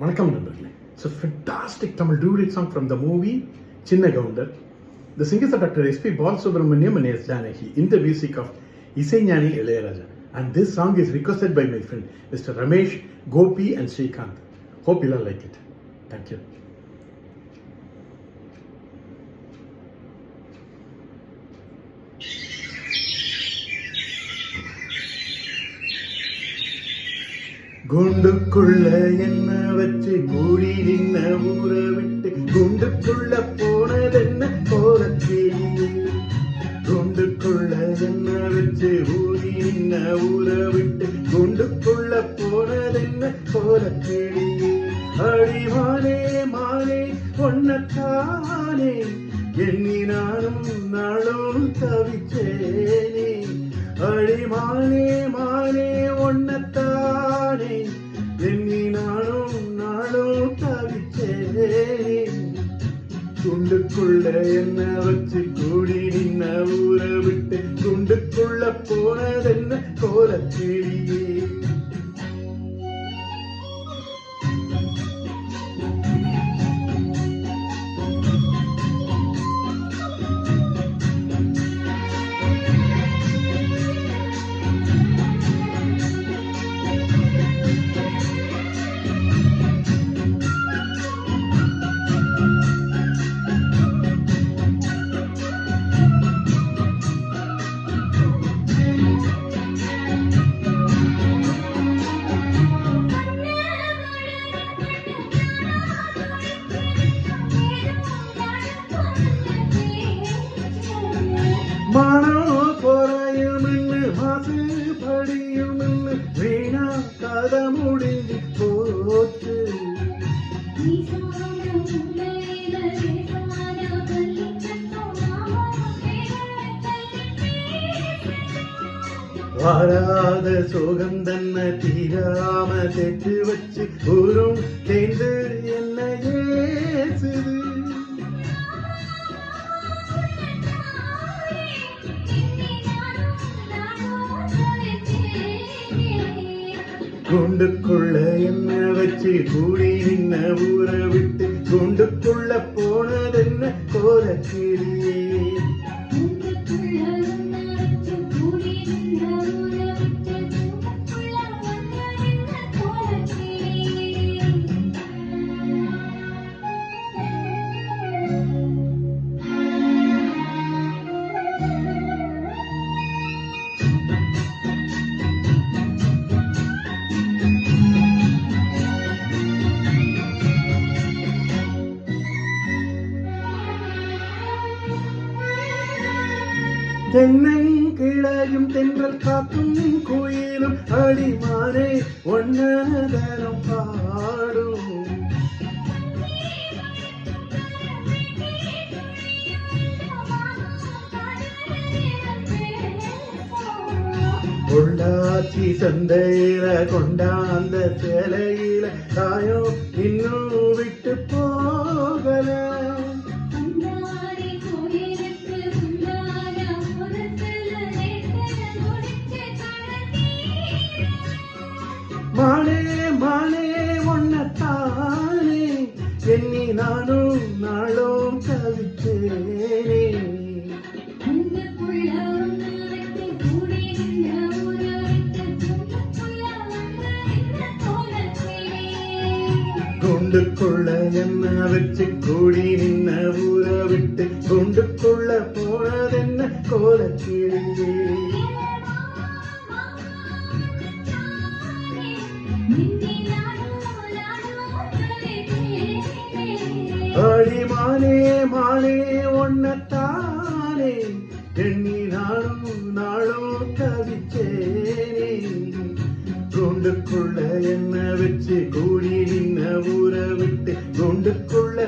வணக்கம் நண்பர்களே. It's a fantastic Tamil duet song from the movie Chinna Gounder. The singers are Dr. S.P. Balasubramaniam and S. Janaki in the music of Isaignani Ilayaraja. And this song is requested by my friend Mr. Ramesh, Gopi and Srikanth. Hope you'll all like it. Thank you. குண்டுக்குள்ள என்ன வச்சு கூடி நின்ன ஊற விட்டு குண்டுக்குள்ள போனதென்ன போல கேள்வி. குண்டுக்குள்ள என்ன வச்சு ஊடி நின்ன ஊற விட்டு குண்டுக்குள்ள போனதென்ன போல கேள்வி. அடி மானே மானே ஒன்னத்தானே எண்ணி நானும் நாளும் தவிச்சேனே. அடி மானே மானே ஒன்னத்தானே எண்ணி நானும் நாளும் தவிச்சேனே. குண்டுக்குள்ள என்ன வச்சு கூடி நின்ன ஊற விட்டு குண்டுக்குள்ள போனதென்ன கோலக்கிளியே. மனம் பொறையும்னு மாசு படியும்னு வீணா கதை முடிஞ்சு போச்சு. வராத சோகம் தன்ன தீராம சேர்த்து வச்சு ஊரும் சேர்ந்து என்ன ஏசுது. குண்டுக்குள்ள என்ன வச்சு கூடி நின்ன ஊற விட்டு குண்டுக்குள்ள போனதென்ன கோலக்கிளியே. தென்னங்கிளையும் தென்றல் காக்கும் குயிலும் அடிமானே ஒன்னதரம் பாடும். கொண்டாச்சி சந்தையில கொண்டாந்த சேலையில தாயம் இன்னும் விட்டு போகல. மானே மானே ஒன்னத்தானே எண்ணி நானும் நாளும் தவிச்சேனே. குண்டுக்குள்ள என்ன வச்சு கூடி நின்ன ஊற விட்டு குண்டுக்குள்ள போனதென்ன கோலக்கிளியே. அடி மானே மானே ஒன்னத்தானே எண்ணி நாளும் நாளும் தவிச்சேனே. குண்டுக்குள்ள என்ன வச்சு கூடி நின்ன ஊற விட்டு குண்டுக்குள்ள